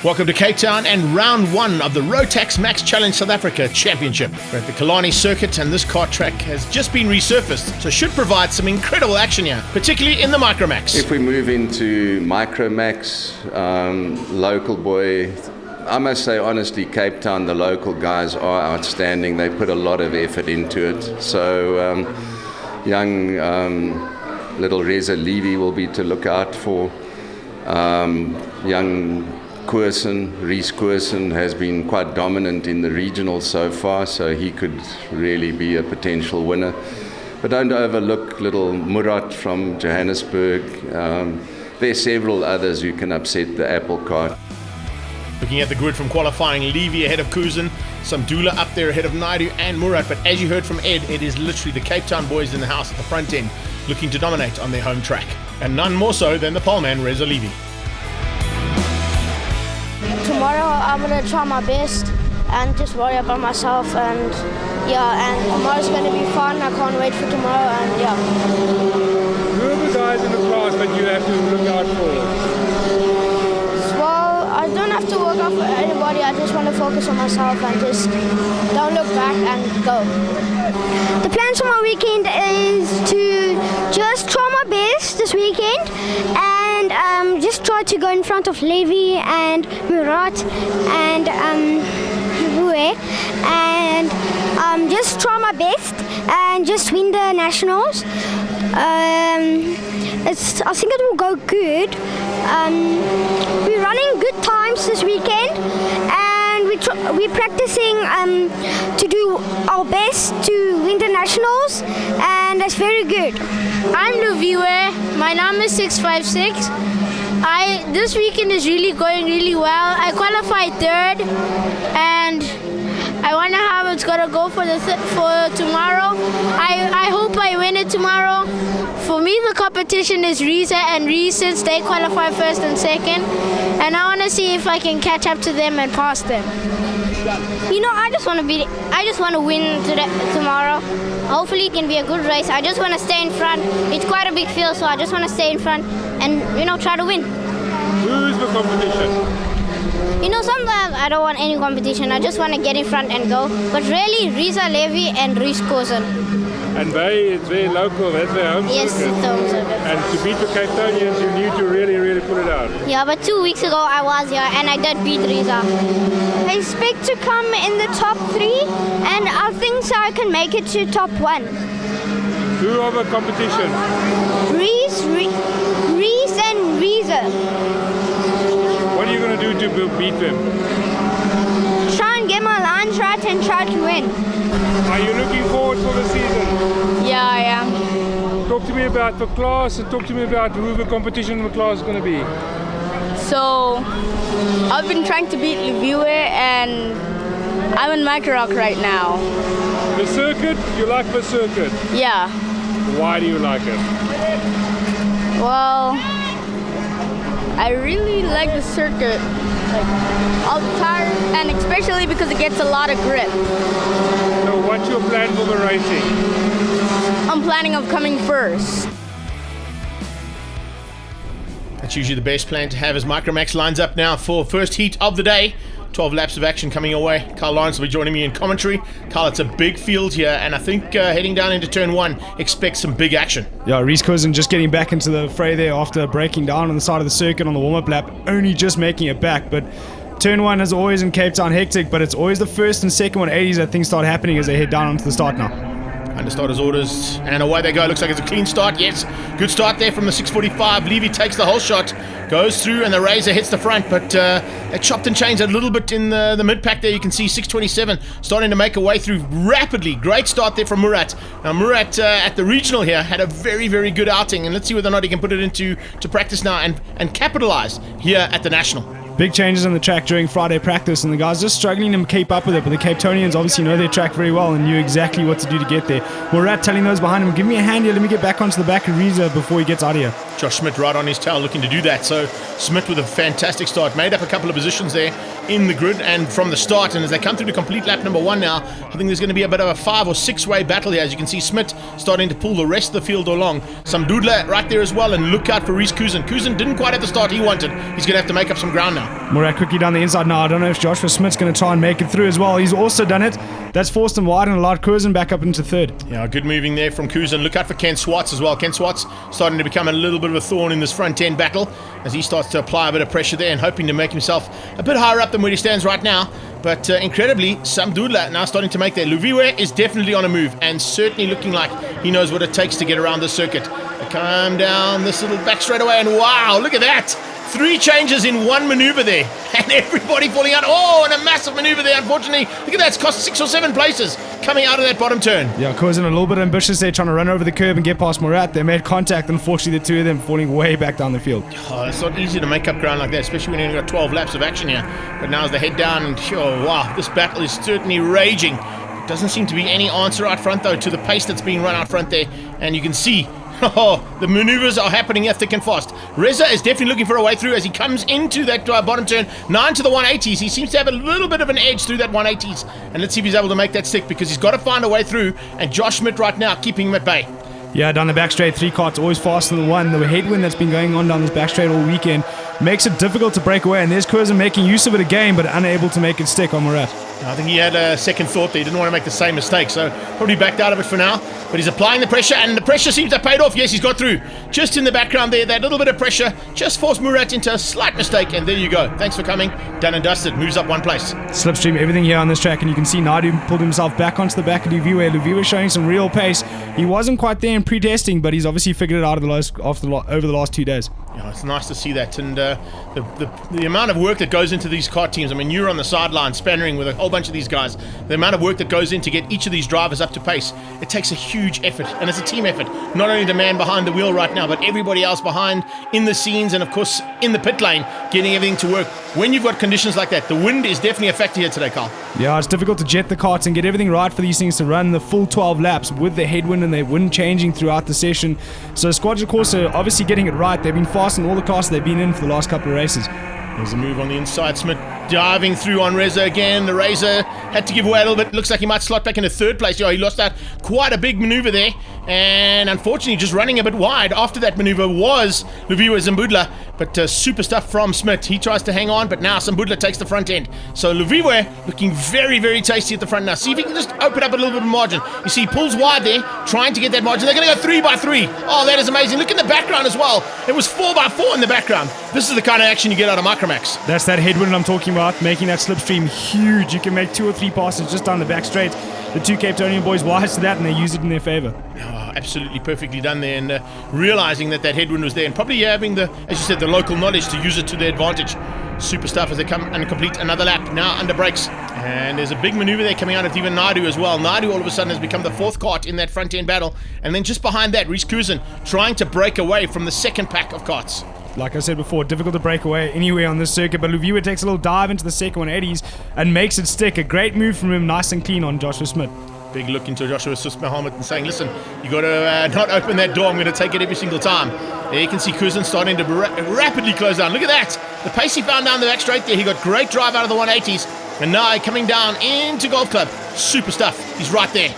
Welcome to Cape Town and round one of the Rotax Max Challenge South Africa Championship. We're at the Kalani circuit and this kart track has just been resurfaced, so should provide some incredible action here, particularly in the Micromax. If we move into Micromax, local boy, I must say honestly, Cape Town, the local guys are outstanding. They put a lot of effort into it. So young little Reza Levy will be to look out for. Young Reese Koersen has been quite dominant in the regional so far, so he could really be a potential winner. But don't overlook little Murat from Johannesburg. There are several others who can upset the apple cart. Looking at the grid from qualifying, Levy ahead of Koersen, some Dula up there ahead of Naidu and Murat. But as you heard from Ed, it is literally the Cape Town boys in the house at the front end looking to dominate on their home track. And none more so than the poleman, Reza Levy. Tomorrow I'm going to try my best and just worry about myself, and tomorrow's going to be fun. I can't wait for tomorrow, and Who are the guys in the class that you have to look out for? Well, I don't have to look out for anybody. I just want to focus on myself and just don't look back and go. The plans for my weekend is to just try my best this weekend and just try to go in front of Levy and Murat and Hue, and just try my best and just win the nationals. I think it will go good. We're running good times this weekend, and we're practicing to do our best to win the nationals, and that's very good. I'm Luviwe. My number is 656. This weekend is really going really well. I qualified third, and I wonder how it's gonna go for tomorrow. I hope I win it tomorrow. For me, the competition is Reza and Reese, since they qualify first and second, and I want to see if I can catch up to them and pass them. I just want to win tomorrow. Hopefully it can be a good race. I just want to stay in front. It's quite a big field, so I just want to stay in front and try to win. Who's the competition? Sometimes I don't want any competition. I just want to get in front and go. But really, Reza Levy and Reese Koersen. And it's very local, that's their home Yes, circuit. it's the home circuit. And to beat the Cape Townians, you need to really, really put it out. Yeah, but 2 weeks ago I was here and I did beat Reza. I expect to come in the top 3, and I think so I can make it to top 1. Who are the competition? Reese and Reza. What are you going to do to beat them? Try and get my lines right and try to win. Are you looking forward for the season? Yeah, I am. Talk to me about the class and talk to me about who the competition in the class is going to be. So, I've been trying to beat Luviwe, and I'm in Microrock right now. The circuit? You like the circuit? Yeah. Why do you like it? Well, I really like the circuit, all the time, and especially because it gets a lot of grip. So what's your plan for the racing? I'm planning on coming first. That's usually the best plan to have as Micromax lines up now for first heat of the day. 12 laps of action coming your way. Carl Lawrence will be joining me in commentary. Carl, it's a big field here, and I think heading down into turn 1, expect some big action. Yeah, Reese Koersen just getting back into the fray there after breaking down on the side of the circuit on the warm-up lap, only just making it back. But turn 1 is always in Cape Town hectic, but it's always the first and second 180s that things start happening as they head down onto the start now. Under starter's orders, and away they go. Looks like it's a clean start. Yes, good start there from the 645. Levy takes the whole shot, goes through, and the Razor hits the front, but they chopped and changed a little bit in the mid-pack there. You can see 627 starting to make a way through rapidly. Great start there from Murat. Now Murat at the regional here had a very, very good outing, and let's see whether or not he can put it into practice now and capitalize here at the National. Big changes on the track during Friday practice, and the guys just struggling to keep up with it, but the Cape Townians obviously know their track very well and knew exactly what to do to get there. Murat telling those behind him, give me a hand here, let me get back onto the back of Reza before he gets out of here. Josh Schmidt right on his tail looking to do that. So Schmidt with a fantastic start, made up a couple of positions there in the grid and from the start. And as they come through to complete lap number 1 now, I think there's going to be a bit of a 5 or 6 way battle here. As you can see, Schmidt starting to pull the rest of the field along. Some Dudla right there as well, and look out for Reese Kuzen. Kuzen didn't quite have the start he wanted. He's going to have to make up some ground now. Murat quickly down the inside now. I don't know if Joshua Smith's going to try and make it through as well. He's also done it. That's forced him wide and allowed Kuzen back up into third. Yeah, good moving there from Kuzen. Look out for Ken Swartz as well. Ken Swartz starting to become a little bit of a thorn in this front end battle as he starts to apply a bit of pressure there and hoping to make himself a bit higher up than where he stands right now. But incredibly, Sam Dudla now starting to make that. Luviwe is definitely on a move and certainly looking like he knows what it takes to get around the circuit. They come down this little back straightaway and wow, look at that. 3 changes in 1 maneuver there, and everybody falling out. Oh, and a massive maneuver there, unfortunately. Look at that, it's cost 6 or 7 places coming out of that bottom turn. Yeah, Kuzen a little bit ambitious there, trying to run over the curb and get past Murat. They made contact, unfortunately, the two of them falling way back down the field. Oh, it's not easy to make up ground like that, especially when you've got 12 laps of action here. But now as they head down, and oh, wow, this battle is certainly raging. Doesn't seem to be any answer out front, though, to the pace that's being run out front there. And you can see, the maneuvers are happening here thick and fast. Reza is definitely looking for a way through as he comes into that bottom turn, 9 to the 180s. He seems to have a little bit of an edge through that 180s. And let's see if he's able to make that stick, because he's got to find a way through. And Josh Schmidt right now keeping him at bay. Yeah, down the back straight, 3 carts always faster than 1. The headwind that's been going on down this back straight all weekend makes it difficult to break away. And there's Kuzen making use of it again, but unable to make it stick on Murat. I think he had a second thought there. He didn't want to make the same mistake, so probably backed out of it for now. But he's applying the pressure, and the pressure seems to have paid off. Yes, he's got through. Just in the background there, that little bit of pressure just forced Murat into a slight mistake, and there you go. Thanks for coming. Done and dusted. Moves up 1 place. Slipstream, everything here on this track, and you can see Naidu pulled himself back onto the back of Luviwe. Luviwe showing some real pace. He wasn't quite there in pre-testing, but he's obviously figured it out over the last 2 days. Yeah, it's nice to see that, and the amount of work that goes into these kart teams. I mean, you're on the sideline spannering with a whole bunch of these guys. The amount of work that goes in to get each of these drivers up to pace, it takes a huge effort, and it's a team effort. Not only the man behind the wheel right now, but everybody else behind in the scenes and of course in the pit lane, getting everything to work. When you've got conditions like that, the wind is definitely a factor here today, Carl. Yeah, it's difficult to jet the karts and get everything right for these things to run the full 12 laps with the headwind and the wind changing throughout the session. So Squadron Course are obviously getting it right. They've been fast in all the classes they've been in for the last couple of races. There's a move on the inside. Schmidt diving through on Reza again. The Razor had to give away a little bit. Looks like he might slot back into 3rd place. Yeah, he lost out quite a big maneuver there. And unfortunately, just running a bit wide after that maneuver was Luviwe Zambudla. But super stuff from Schmidt. He tries to hang on, but now Zambudla takes the front end. So Luviwe looking very, very tasty at the front now. See if he can just open up a little bit of margin. You see, he pulls wide there, trying to get that margin. They're going to go 3 by 3. Oh, that is amazing. Look in the background as well. It was 4 by 4 in the background. This is the kind of action you get out of Micromax. That's that headwind I'm talking about, making that slipstream huge. You can make 2 or 3 passes just down the back straight. The 2 Cape Townian boys wise to that, and they use it in their favor. Oh, absolutely perfectly done there, and realizing that headwind was there, and probably having the, as you said, the local knowledge to use it to their advantage. Super stuff as they come and complete another lap. Now under brakes, and there's a big maneuver there coming out of even Naidu as well. Naidu all of a sudden has become the 4th kart in that front end battle, and then just behind that, Reese Kuzen trying to break away from the 2nd pack of karts. Like I said before, difficult to break away anywhere on this circuit, but Luviwe takes a little dive into the second 180s and makes it stick. A great move from him, nice and clean on Joshua Schmidt. Big look into Joshua Smith's helmet and saying, listen, you got to not open that door. I'm going to take it every single time. There you can see Kuzen starting to rapidly close down. Look at that. The pace he found down the back straight there. He got great drive out of the 180s. And now coming down into Golf Club. Super stuff. He's right there.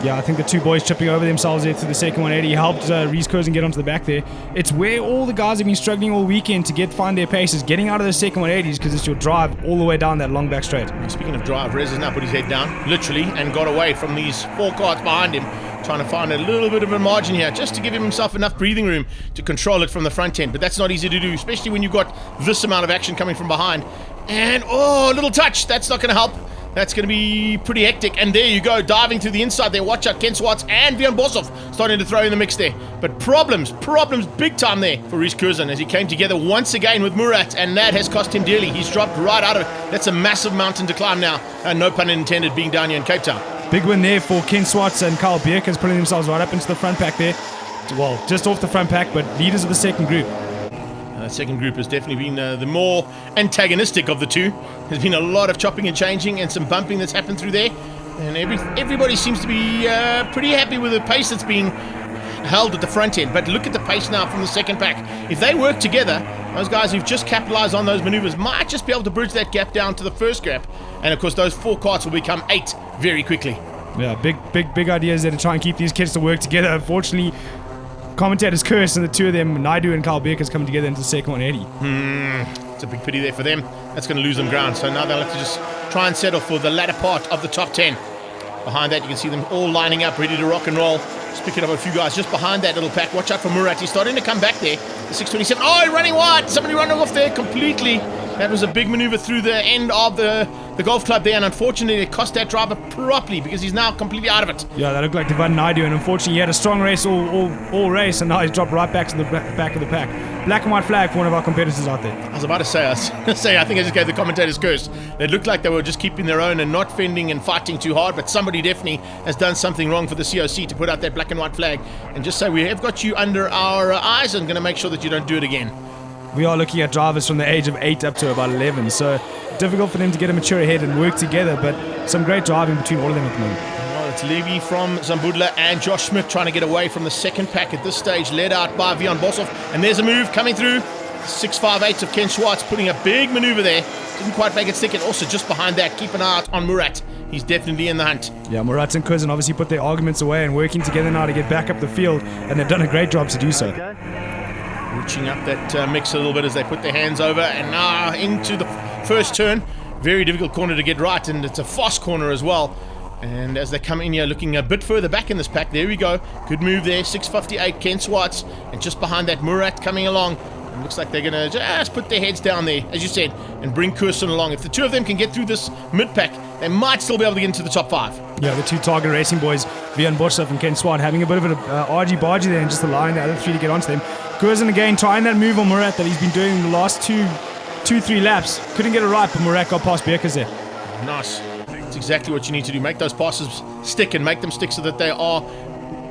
Yeah, I think the 2 boys chipping over themselves there through the second 180 helped Reese Kuzen get onto the back there. It's where all the guys have been struggling all weekend to find their paces, getting out of the second 180s, because it's your drive all the way down that long back straight. Speaking of drive, Rez has now put his head down, literally, and got away from these 4 cars behind him, trying to find a little bit of a margin here, just to give himself enough breathing room to control it from the front end. But that's not easy to do, especially when you've got this amount of action coming from behind. And, oh, a little touch. That's not going to help. That's going to be pretty hectic. And there you go, diving to the inside there. Watch out, Ken Swartz and Bjorn Borsov starting to throw in the mix there. But problems big time there for Reese Kuzen as he came together once again with Murat, and that has cost him dearly. He's dropped right out of it. That's a massive mountain to climb now. And no pun intended, being down here in Cape Town. Big win there for Ken Swartz and Carl Bierkens, putting themselves right up into the front pack there. Well, just off the front pack, but leaders of the second group. The second group has definitely been the more antagonistic of the two. There's been a lot of chopping and changing and some bumping that's happened through there. And everybody seems to be pretty happy with the pace that's being held at the front end. But look at the pace now from the second pack. If they work together, those guys who've just capitalized on those maneuvers might just be able to bridge that gap down to the first gap. And of course, those 4 carts will become 8 very quickly. Yeah, big ideas there to try and keep these kids to work together. Unfortunately, commentators curse, and the two of them, Naidu and Carl Beckers, coming together into the second 180. It's a big pity there for them. That's going to lose them ground. So now they'll have to just try and settle for the latter part of the top 10. Behind that, you can see them all lining up, ready to rock and roll. Just picking up a few guys just behind that little pack. Watch out for Murat. He's starting to come back there. The 627. Oh, running wide. Somebody running off there completely. That was a big maneuver through the end of the golf club there, and unfortunately it cost that driver properly because he's now completely out of it. Yeah, that looked like Devan Naidu, and unfortunately he had a strong race all race, and now he's dropped right back to the back of the pack. Black and white flag for one of our competitors out there. I was about to say, I think I just gave the commentators curse. It looked like they were just keeping their own and not fending and fighting too hard, but somebody definitely has done something wrong for the COC to put out that black and white flag and just say, we have got you under our eyes and going to make sure that you don't do it again. We are looking at drivers from the age of 8 up to about 11, so difficult for them to get a mature head and work together, but some great driving between all of them at the moment. Well, it's Levy from Zambudla and Josh Schmidt trying to get away from the second pack at this stage, led out by Vian Boshoff, and there's a move coming through. 658 of Ken Schwartz putting a big maneuver there. Didn't quite make it stick, and also just behind that, keep an eye out on Murat. He's definitely in the hunt. Yeah, Murat and Curzon obviously put their arguments away and working together now to get back up the field, and they've done a great job to do so. Reaching up that mix a little bit as they put their hands over, and now into the first turn. Very difficult corner to get right, and it's a fast corner as well. And as they come in here looking a bit further back in this pack, there we go. Good move there, 658 Ken Swartz, and just behind that Murat coming along. It looks like they're going to just put their heads down there, as you said, and bring Curzon along. If the two of them can get through this mid-pack, they might still be able to get into the top 5. Yeah, the two Target Racing boys, Vian Boshoff and Ken Swart, having a bit of an argy-bargy there and just allowing the other three to get onto them. Curzon again trying that move on Murat that he's been doing the last 2-3 laps. Couldn't get it right, but Murat got past Beckers there. Nice. That's exactly what you need to do. Make those passes stick and make them stick so that they are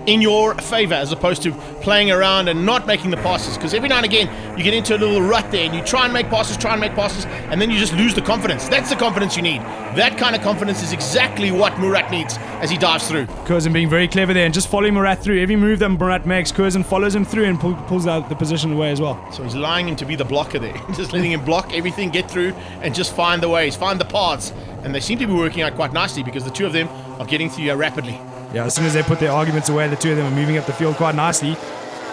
in your favor as opposed to playing around and not making the passes, because every now and again you get into a little rut there and you try and make passes and then you just lose the confidence. That's the confidence you need. That kind of confidence is exactly what Murat needs as he dives through. Curzon being very clever there and just following Murat through. Every move that Murat makes, Curzon follows him through and pulls out the position away as well. So he's allowing him to be the blocker there, just letting him block everything, get through and just find the ways, find the paths, and they seem to be working out quite nicely because the two of them are getting through here rapidly. Yeah, as soon as they put their arguments away, the two of them are moving up the field quite nicely.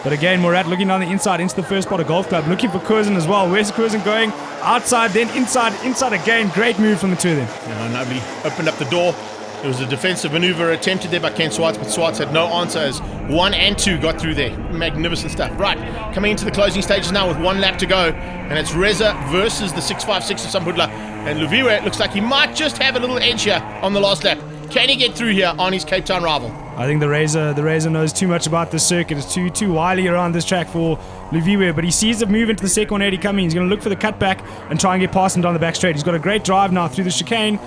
But again, Murat looking down the inside into the first spot of Golf Club, looking for Curzon as well. Where's Curzon going? Outside, then inside again. Great move from the two of them. Nobody opened up the door. There was a defensive maneuver attempted there by Ken Swartz, but Swartz had no answer as 1 and 2 got through there. Magnificent stuff. Right, coming into the closing stages now with 1 lap to go, and it's Reza versus the 656 of Sambudla. And Luviwe looks like he might just have a little edge here on the last lap. Can he get through here on his Cape Town rival? I think the Razor knows too much about this circuit. It's too wily around this track for Luviwe, but he sees the move into the second 180 coming. He's going to look for the cutback and try and get past him down the back straight. He's got a great drive now through the chicane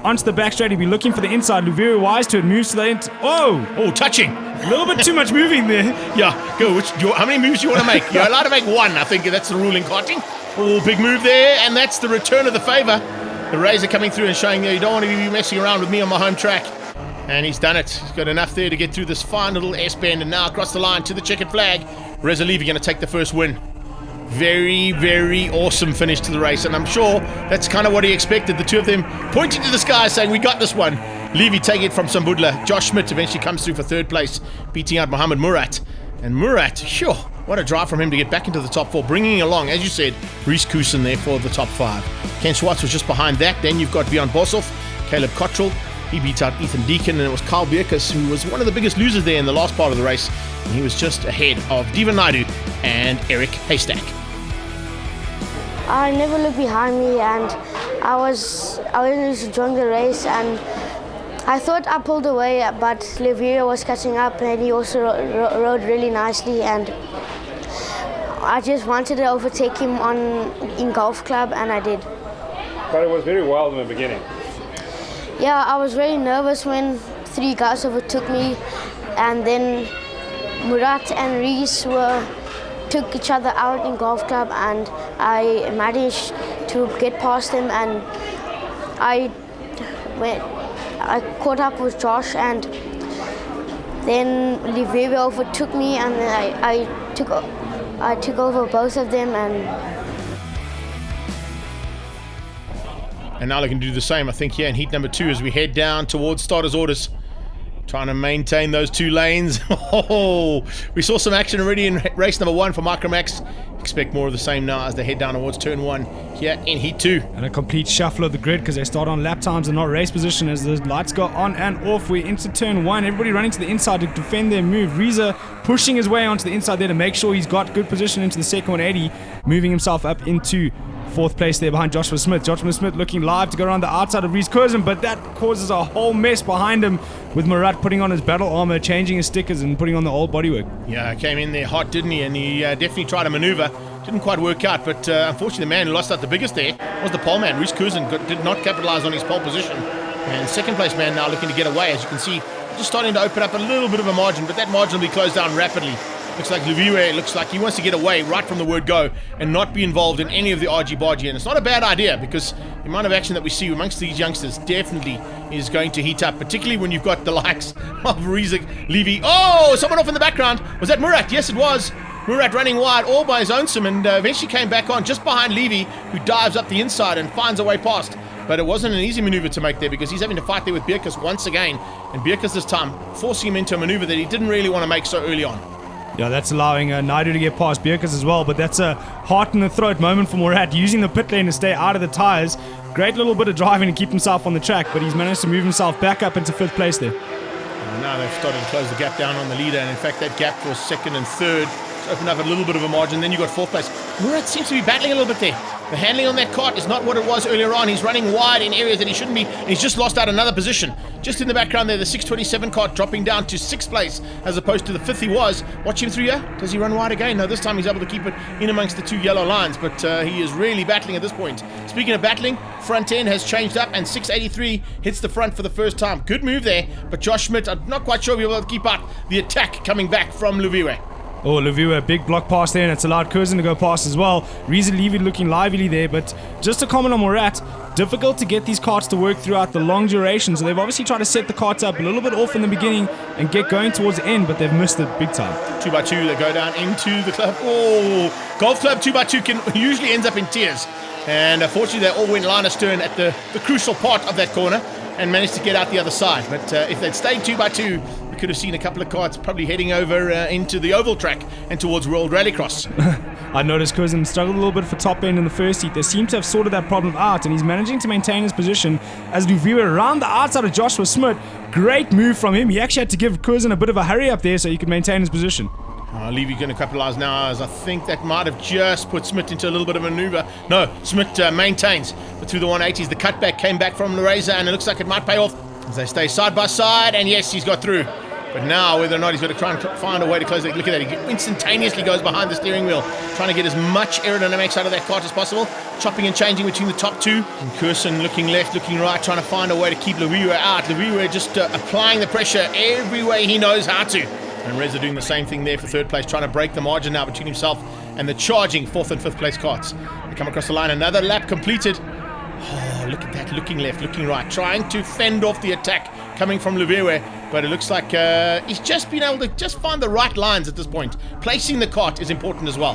onto the back straight. He'll be looking for the inside. Luviwe wise to it, moves to the end. Oh, touching. A little bit too much moving there. Yeah, go. How many moves do you want to make? You're allowed to make 1. I think that's the rule in karting. Oh, big move there, and that's the return of the favor. The Razor coming through and showing you don't want to be messing around with me on my home track. And he's done it. He's got enough there to get through this fine little S-bend, and now across the line to the checkered flag. Reza Levy going to take the first win. Very, very awesome finish to the race, and I'm sure that's kind of what he expected. The two of them pointing to the sky saying, we got this one. Levy taking it from Sambudla. Josh Schmidt eventually comes through for third place, beating out Mohammed Murat. And Murat, sure, what a drive from him to get back into the top 4, bringing along, as you said, Reese Curzon there for the top 5. Ken Swartz was just behind that. Then you've got Vian Boshoff, Caleb Cottrell. He beats out Ethan Deacon, and it was Carl Beckers who was one of the biggest losers there in the last part of the race. And he was just ahead of Devan Naidu and Eric Haystack. I never looked behind me, and I was enjoying the race, and I thought I pulled away, but Levira was catching up, and he also rode really nicely, and I just wanted to overtake him in Golf Club, and I did. But it was very wild in the beginning. Yeah, I was very nervous when 3 guys overtook me, and then Murat and Reese took each other out in Golf Club, and I managed to get past them, and I caught up with Josh, and Then Liviwe overtook me, and then I took over both of them, And now looking to do the same, I think, here in heat number 2 as we head down towards starters' orders. Trying to maintain those 2 lanes. Oh, we saw some action already in race number 1 for Micromax. Expect more of the same now as they head down towards turn 1 here in heat 2. And a complete shuffle of the grid because they start on lap times and not race position as the lights go on and off. We're into turn 1. Everybody running to the inside to defend their move. Reza pushing his way onto the inside there to make sure he's got good position into the second 180, moving himself up into 4th place there behind Joshua Smith. Joshua Smith looking live to go around the outside of Reese Curzon, but that causes a whole mess behind him with Murat putting on his battle armor, changing his stickers and putting on the old bodywork. Yeah, came in there hot, didn't he? And he definitely tried to maneuver. Didn't quite work out, but unfortunately the man who lost out the biggest there was the pole man. Reese Curzon did not capitalize on his pole position. And second place man now looking to get away. As you can see, just starting to open up a little bit of a margin, but that margin will be closed down rapidly. Looks like Liviwe looks like he wants to get away right from the word go and not be involved in any of the argy-bargy. And it's not a bad idea because the amount of action that we see amongst these youngsters definitely is going to heat up, particularly when you've got the likes of Rizik, Levy. Oh, someone off in the background. Was that Murat? Yes, it was. Murat running wide all by his own sim and eventually came back on just behind Levy, who dives up the inside and finds a way past. But it wasn't an easy maneuver to make there because he's having to fight there with Bierkus once again. And Bierkus this time forcing him into a maneuver that he didn't really want to make so early on. Yeah, that's allowing Naidu to get past Bierkus as well, but that's a heart in the throat moment for Murat, using the pit lane to stay out of the tyres. Great little bit of driving to keep himself on the track, but he's managed to move himself back up into 5th place there. And now they've started to close the gap down on the leader, and in fact that gap for 2nd and 3rd has opened up a little bit of a margin. Then you've got 4th place. Murat seems to be battling a little bit there. The handling on that cart is not what it was earlier on. He's running wide in areas that he shouldn't be, and he's just lost out another position. Just in the background there, the 627 cart dropping down to 6th place as opposed to the 5th he was. Watch him through here. Does he run wide again? No, this time he's able to keep it in amongst the 2 yellow lines, but he is really battling at this point. Speaking of battling, front end has changed up, and 683 hits the front for the first time. Good move there, but Josh Schmidt, I'm not quite sure if he'll be able to keep out the attack coming back from Liviwe. Oh, Liviwe, a big block pass there, and it's allowed Curzon to go past as well. Reza Levy looking lively there, but just to comment on Murat, difficult to get these carts to work throughout the long duration, so they've obviously tried to set the carts up a little bit off in the beginning and get going towards the end, but they've missed it big time. 2x2, they go down into the club. Oh, golf club 2x2 usually ends up in tears, and unfortunately they all went line astern at the crucial part of that corner and managed to get out the other side. But if they'd stayed 2x2, we could have seen a couple of carts probably heading over into the oval track and towards World Rallycross. I noticed Curzon struggled a little bit for top end in the first heat. They seem to have sorted that problem out, and he's managing to maintain his position as Liviwe around the outside of Joshua Smith. Great move from him. He actually had to give Curzon a bit of a hurry up there so he could maintain his position. Levy going to capitalize now, as I think that might have just put Smith into a little bit of a maneuver. No, Smith maintains, but through the 180s, the cutback came back from Lareza, and it looks like it might pay off as they stay side by side, and yes, he's got through. But now, whether or not he's got to try and find a way to close it. Look at that, he instantaneously goes behind the steering wheel, trying to get as much aerodynamics out of that cart as possible, chopping and changing between the top 2. And Curzon looking left, looking right, trying to find a way to keep Liviwe out. Liviwe just applying the pressure every way he knows how to. And Reza doing the same thing there for 3rd place, trying to break the margin now between himself and the charging 4th and 5th place carts. They come across the line, another lap completed. Oh, look at that, looking left, looking right, trying to fend off the attack coming from Liviwe, but it looks like he's just been able to just find the right lines at this point. Placing the cart is important as well.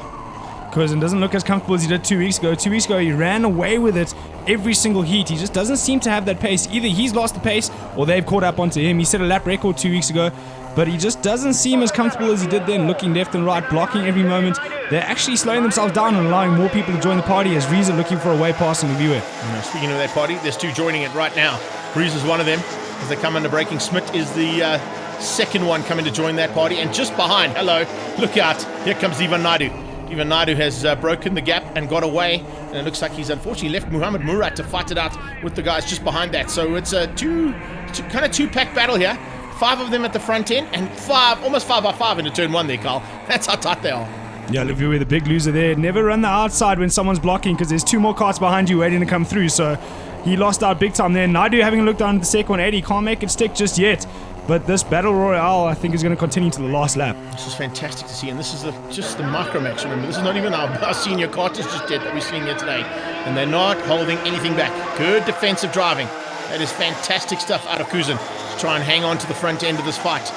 Curzon doesn't look as comfortable as he did 2 weeks ago. 2 weeks ago, he ran away with it every single heat. He just doesn't seem to have that pace. Either he's lost the pace or they've caught up onto him. He set a lap record 2 weeks ago, but he just doesn't seem as comfortable as he did then, looking left and right, blocking every moment. They're actually slowing themselves down and allowing more people to join the party as Reza looking for a way past Liviwe. Speaking of that party, there's 2 joining it right now. Reza's one of them as they come under braking. Smith is the second one coming to join that party, and just behind, hello, look out, here comes Ivan Naidu. Ivan Naidu has broken the gap and got away, and it looks like he's unfortunately left Muhammad Murat to fight it out with the guys just behind that. So it's a kind of two-pack battle here. 5 of them at the front end, and almost 5 by 5 into turn 1 there, Carl. That's how tight they are. Yeah, Liviwe, the big loser there. Never run the outside when someone's blocking because there's 2 more carts behind you waiting to come through. So he lost out big time there. Naidu having a look down at the second 180. Can't make it stick just yet. But this battle royale, I think, is going to continue to the last lap. This is fantastic to see, and this is just the Micromax. Remember, this is not even our senior karters just yet that we're seeing here today. And they're not holding anything back. Good defensive driving. That is fantastic stuff out of Curzon to try and hang on to the front end of this fight.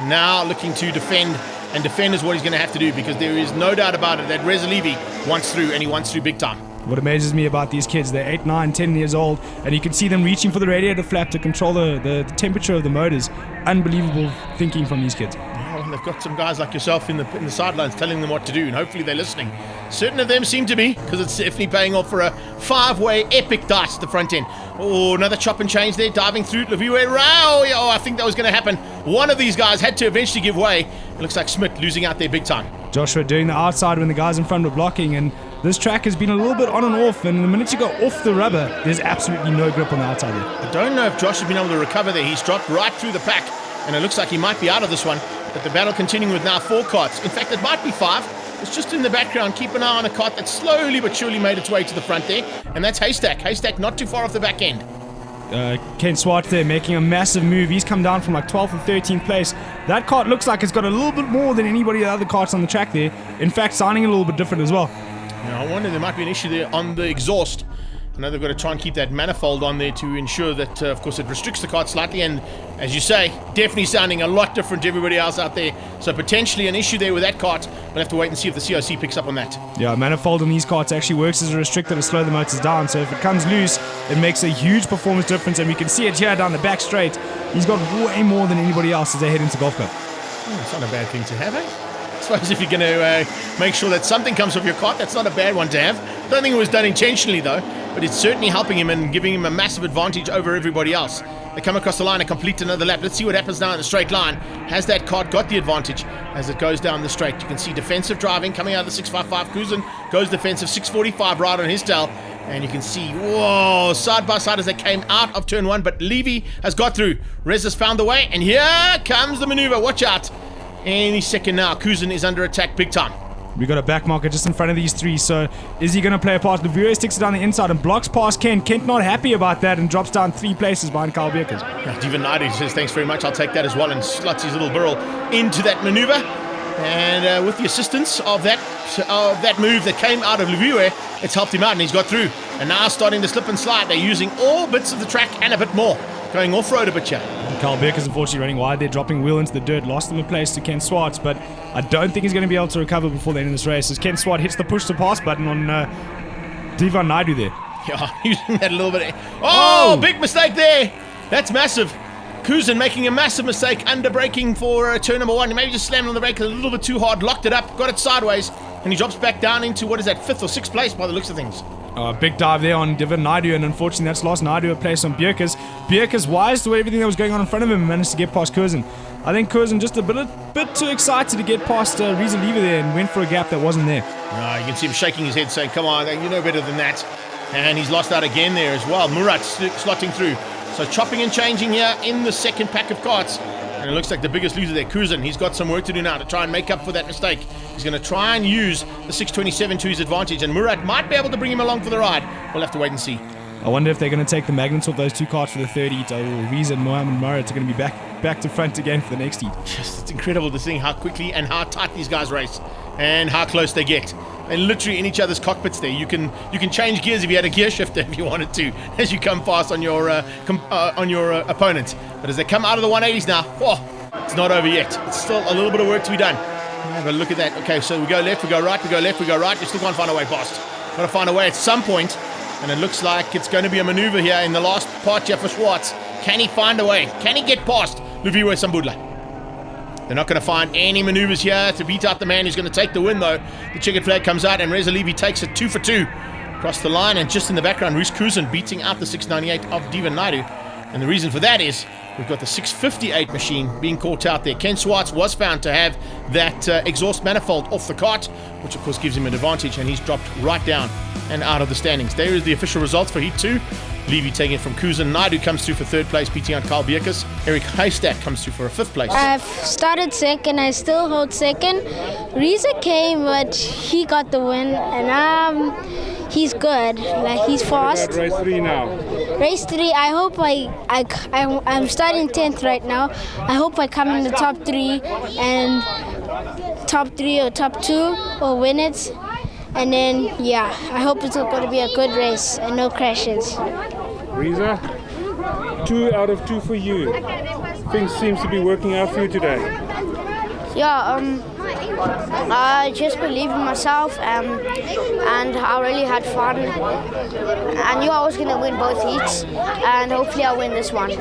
Now looking to defend, and defend is what he's going to have to do, because there is no doubt about it that Reza Levy wants through, and he wants through big time. What amazes me about these kids, they're 8, 9, 10 years old, and you can see them reaching for the radiator flap to control the temperature of the motors. Unbelievable thinking from these kids. Well, they've got some guys like yourself in the sidelines telling them what to do, and hopefully they're listening. Certain of them seem to be, because it's definitely paying off for a 5-way epic dice at the front end. Oh, another chop and change there, diving through Leviwe Rao. Oh, I think that was going to happen. One of these guys had to eventually give way. It looks like Smith losing out there big time. Joshua doing the outside when the guys in front were blocking, and this track has been a little bit on and off, and the minute you go off the rubber, there's absolutely no grip on the outside there. I don't know if Josh has been able to recover there. He's dropped right through the pack, and it looks like he might be out of this one. But the battle continuing with now 4 carts. In fact, it might be 5. It's just in the background. Keep an eye on a cart that slowly but surely made its way to the front there, and that's Haystack. Haystack not too far off the back end. Ken Swart there making a massive move. He's come down from like 12th or 13th place. That cart looks like it's got a little bit more than anybody of the other carts on the track there. In fact, sounding a little bit different as well. Now, I wonder, there might be an issue there on the exhaust. I know they've got to try and keep that manifold on there to ensure that, of course, it restricts the cart slightly. And as you say, definitely sounding a lot different to everybody else out there. So potentially an issue there with that cart. We'll have to wait and see if the COC picks up on that. Yeah, manifold on these carts actually works as a restrictor to slow the motors down. So if it comes loose, it makes a huge performance difference. And we can see it here down the back straight. He's got way more than anybody else as they head into Golf Club. It's not a bad thing to have, eh? I suppose if you're going to make sure that something comes off your cart, that's not a bad one to have. I don't think it was done intentionally, though, but it's certainly helping him and giving him a massive advantage over everybody else. They come across the line and complete another lap. Let's see what happens now in the straight line. Has that cart got the advantage as it goes down the straight? You can see defensive driving coming out of the 655. Kuzen goes defensive, 645 right on his tail. And you can see, whoa, side by side as they came out of turn 1, but Levy has got through. Rez has found the way, and here comes the maneuver. Watch out. Any second now, Kuzen is under attack big time. We got a back marker just in front of these 3, so is he going to play a pass? Leviwe sticks it down the inside and blocks past Kent. Kent not happy about that and drops down 3 places behind Carl Beekers. Now, Divan Naidu says, thanks very much, I'll take that as well, and slots his little burrow into that maneuver. And with the assistance of that move that came out of Leviwe, it's helped him out and he's got through. And now starting to slip and slide. They're using all bits of the track and a bit more. Going off-road a bit here. Carl Beekers unfortunately running wide there, dropping wheel into the dirt, lost him a place to Ken Swartz, but I don't think he's going to be able to recover before the end of this race as Ken Swartz hits the push to pass button on Divan Naidu there. Yeah, using that a little bit. Oh, big mistake there. That's massive. Kuzen making a massive mistake, under braking for turn number 1. He maybe just slammed on the brake a little bit too hard, locked it up, got it sideways, and he drops back down into, what is that, 5th or 6th place by the looks of things. Big dive there on Divan Naidu, and unfortunately that's lost Naidu a place on Beekers. Beekers, wise to everything that was going on in front of him, and managed to get past Kuzen. I think Kuzen just a bit too excited to get past Reza Lever there and went for a gap that wasn't there. You can see him shaking his head saying, come on, you know better than that. And he's lost out again there as well. Murat slotting through. So chopping and changing here in the second pack of carts. And it looks like the biggest loser there, Kuzen. He's got some work to do now to try and make up for that mistake. He's going to try and use the 627 to his advantage, and Murat might be able to bring him along for the ride. We'll have to wait and see. I wonder if they're going to take the magnets off those 2 carts for the third heat, or Reza and Mohammed Murat are going to be back to front again for the next heat. It's incredible to see how quickly and how tight these guys race, and how close they get. They're literally in each other's cockpits there. You can change gears if you had a gear shifter if you wanted to, as you come fast on your opponent. But as they come out of the 180s now, it's not over yet. It's still a little bit of work to be done. Have a look at that. Okay, so we go left, we go right, we go left, we go right. You still can't find a way past. Got to find a way at some point, and it looks like it's going to be a maneuver here in the last part here for Schwartz. Can he find a way? Can he get past Luviwe Sambudla? They're not going to find any maneuvers here to beat out the man who's going to take the win, though. The checkered flag comes out, and Reza Levy takes it 2 for 2 across the line. And just in the background, Roos Kuzen beating out the 698 of Divan Naidu. And the reason for that is we've got the 658 machine being caught out there. Ken Swartz was found to have that exhaust manifold off the cart, which of course gives him an advantage, and he's dropped right down and out of the standings. There is the official results for Heat 2. Levy taking it from Kuzen. Naidu comes through for 3rd place, beating out Carl Beekers. Eric Haystack comes through for a 5th place. I've started 2nd, I still hold 2nd. Reza came, but he got the win, and he's good. Like, he's fast. Race 3 now. Race 3, I hope I'm starting 10th right now. I hope I come in the top 3 and top 3 or top 2 or win it. And then, yeah, I hope it's going to be a good race and no crashes. Reza, 2 out of 2 for you. Things seems to be working out for you today. I just believe in myself, and I really had fun. I knew I was going to win both heats, and hopefully I'll win this one.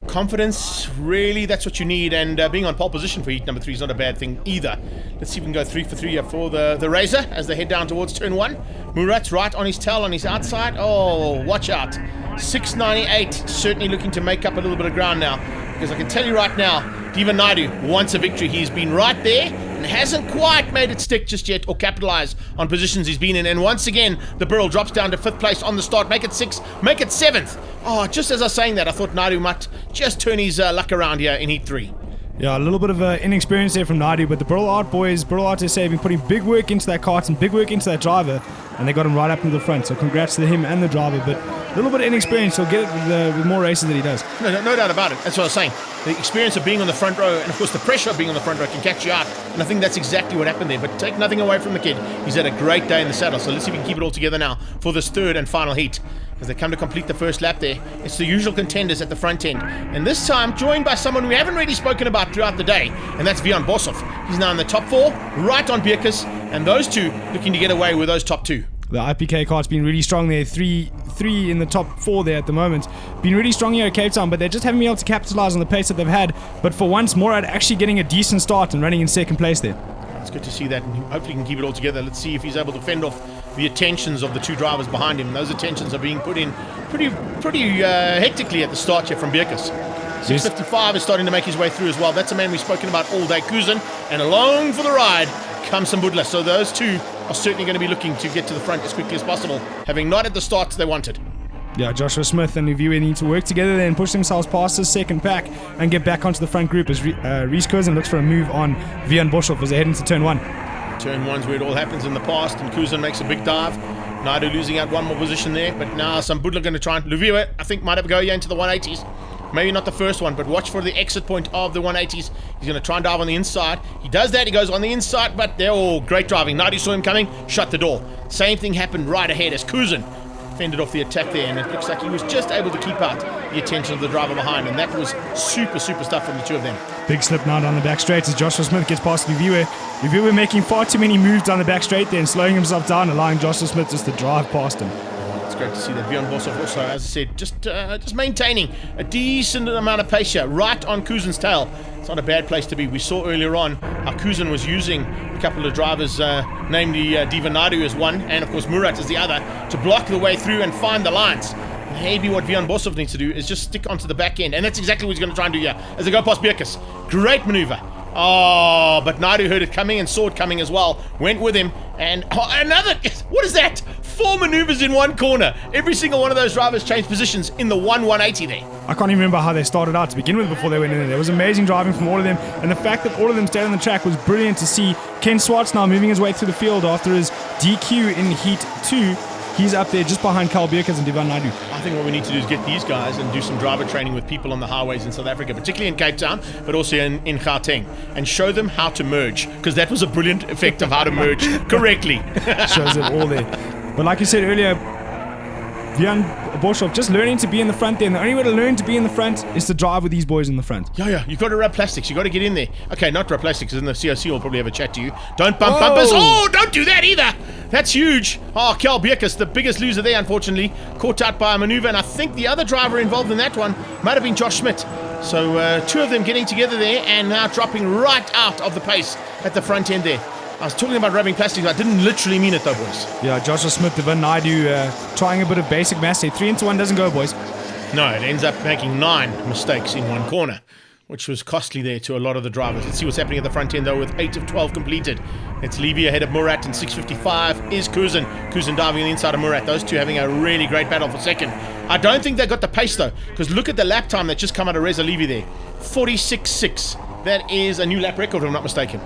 Confidence, really, that's what you need, and being on pole position for heat number 3 is not a bad thing either. Let's see if we can go 3 for 3 here for the Razor as they head down towards turn 1. Murat's right on his tail, on his outside. Oh, watch out. 698, certainly looking to make up a little bit of ground now, because I can tell you right now, Diva Naidu wants a victory. He's been right there and hasn't quite made it stick just yet or capitalize on positions he's been in. And once again, the Burl drops down to 5th place on the start. Make it 6th, make it 7th. Oh, just as I was saying that, I thought Naidu might just turn his luck around here in Heat 3. Yeah, a little bit of inexperience there from Naidu, but the Burl Art boys, Burl Art SA, have been putting big work into that kart and big work into that driver, and they got him right up into the front. So congrats to him and the driver, but a little bit of inexperience. He'll get it with more races that he does. No doubt about it. That's what I was saying. The experience of being on the front row, and of course the pressure of being on the front row, can catch you out. And I think that's exactly what happened there. But take nothing away from the kid. He's had a great day in the saddle. So let's see if we can keep it all together now for this 3rd and final heat. As they come to complete the first lap there, it's the usual contenders at the front end. And this time joined by someone we haven't really spoken about throughout the day, and that's Vian Bosov. He's now in the top 4, right on Bierkus, and those two looking to get away with those top 2. The IPK kart's been really strong there. Three in the top 4 there at the moment. Been really strong here at Cape Town, but they just haven't been able to capitalize on the pace that they've had. But for once, Morad actually getting a decent start and running in 2nd place there. It's good to see that, and hopefully he can keep it all together. Let's see if he's able to fend off the attentions of the 2 drivers behind him. Those attentions are being put in pretty hectically at the start here from Bierkus. 655 is starting to make his way through as well. That's a man we've spoken about all day, Kuzin, and along for the ride comes Sambudla. So those 2 are certainly going to be looking to get to the front as quickly as possible, having not at the starts they wanted. Yeah, Joshua Smith and Uviwe need to work together there and push themselves past the 2nd pack and get back onto the front group as Reese Kuzin looks for a move on Vian Boschhoff as they head into turn 1. Turn 1's where it all happens in the past, and Kuzin makes a big dive. Naidu losing out 1 more position there, but now Sambudla going to try and... Luviwe, I think, might have a go here into the 180s. Maybe not the first one, but watch for the exit point of the 180s. He's going to try and dive on the inside. He does that. He goes on the inside, but they're all great driving. Naidu saw him coming, shut the door. Same thing happened right ahead as Kuzin fended off the attack there, and it looks like he was just able to keep out the attention of the driver behind, and that was super stuff from the 2 of them. Big slip now down the back straight as Joshua Smith gets past Uviwe. Uviwe making far too many moves down the back straight there and slowing himself down, allowing Joshua Smith just to drive past him. It's great to see that Vian Bosov also, as I said, just maintaining a decent amount of pace here, right on Kuzin's tail. It's not a bad place to be. We saw earlier on how Kuzin was using a couple of drivers, namely Diva Naidu as one, and of course Murat as the other, to block the way through and find the lines. Maybe what Vian Bosov needs to do is just stick onto the back end, and that's exactly what he's going to try and do here as they go past Bierkus. Great maneuver. Oh, but Naidu heard it coming and saw it coming as well. Went with him, and another... What is that? 4 maneuvers in 1 corner. Every single one of those drivers changed positions in the 180 there. I can't even remember how they started out to begin with before they went in there. There was amazing driving from all of them, and the fact that all of them stayed on the track was brilliant to see. Ken Swartz now moving his way through the field after his DQ in Heat 2. He's up there just behind Carl Bierkus and Divan Naidu. I think what we need to do is get these guys and do some driver training with people on the highways in South Africa, particularly in Cape Town, but also in Gauteng, and show them how to merge, because that was a brilliant effect of how to merge correctly. Shows it all there. But like you said earlier, Vian Boschhoff just learning to be in the front there, and the only way to learn to be in the front is to drive with these boys in the front. Yeah, you've got to rub plastics. You've got to get in there. Okay, not rub plastics, because then the COC will probably have a chat to you. Don't bump bumpers. Oh, don't do that either. That's huge. Oh, Carl Bierkus, the biggest loser there, unfortunately, caught out by a maneuver, and I think the other driver involved in that one might have been Josh Schmidt. So 2 of them getting together there and now dropping right out of the pace at the front end there. I was talking about rubbing plastics. I didn't literally mean it though, boys. Yeah, Joshua Smith, Divan Naidu trying a bit of basic maths here. 3 into 1 doesn't go, boys. No, it ends up making 9 mistakes in 1 corner, which was costly there to a lot of the drivers. Let's see what's happening at the front end though with 8 of 12 completed. It's Levy ahead of Murat, and 6:55 is Kuzin. Kuzin diving on the inside of Murat. Those 2 having a really great battle for second. I don't think they got the pace though, because look at the lap time that just come out of Reza Levy there. 46.6. That is a new lap record if I'm not mistaken.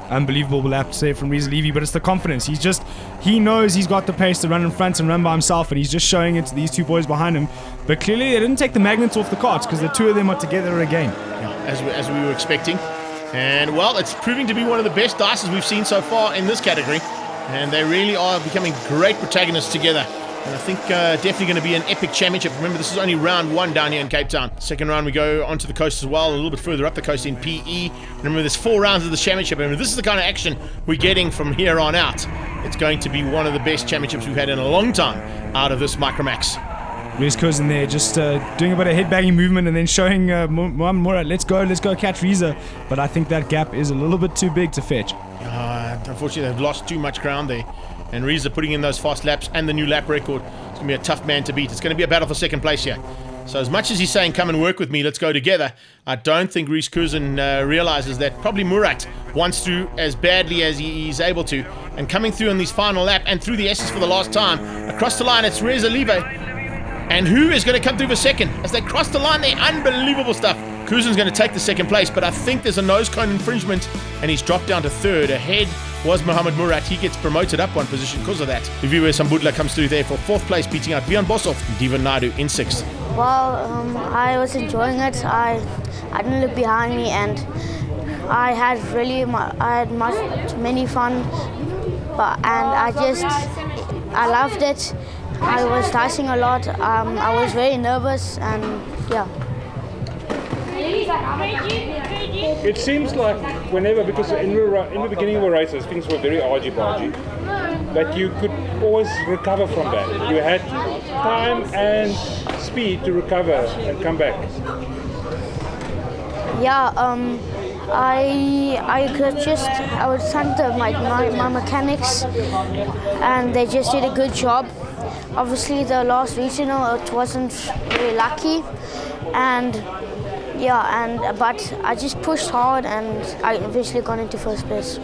Unbelievable lap to say from Reza Levy, but it's the confidence. He knows he's got the pace to run in front and run by himself, and he's just showing it to these 2 boys behind him. But clearly they didn't take the magnets off the carts, because the 2 of them are together again. Yeah, as we were expecting. And well, it's proving to be one of the best dices we've seen so far in this category, and they really are becoming great protagonists together. And I think definitely going to be an epic championship. Remember, this is only round 1 down here in Cape Town. Second round, we go onto the coast as well, a little bit further up the coast in PE. Remember, there's 4 rounds of the championship. Remember, this is the kind of action we're getting from here on out. It's going to be one of the best championships we've had in a long time out of this Micromax. Reese Cousin there, just doing a bit of head-banging movement and then showing Mohamed Murat, let's go catch Reza. But I think that gap is a little bit too big to fetch. Unfortunately, they've lost too much ground there. And Reza putting in those fast laps and the new lap record. It's going to be a tough man to beat. It's going to be a battle for second place here. So as much as he's saying, come and work with me, let's go together, I don't think Reese Cousin realizes that probably Murat wants through as badly as he's able to. And coming through on this final lap and through the S's for the last time, across the line, it's Reza Live. And who is going to come through for second? As they cross the line there, unbelievable stuff. Cousin's going to take the second place, but I think there's a nose cone infringement, and he's dropped down to third. Ahead was Mohamed Murat. He gets promoted up 1 position because of that. Viviwe Sambudla comes through there for 4th place, beating out Bjorn Boshoff and Divan Naidu in 6th. Well, I was enjoying it. I didn't look behind me, and I had many fun. I loved it. I was dicing a lot. I was very nervous, and yeah. It seems like whenever, because in the beginning of the races, things were very argy-bargy, but you could always recover from that. You had time and speed to recover and come back. Yeah, I would thank my mechanics, and they just did a good job. Obviously, the last regional, it wasn't very lucky, but I just pushed hard, and I eventually got into 1st place.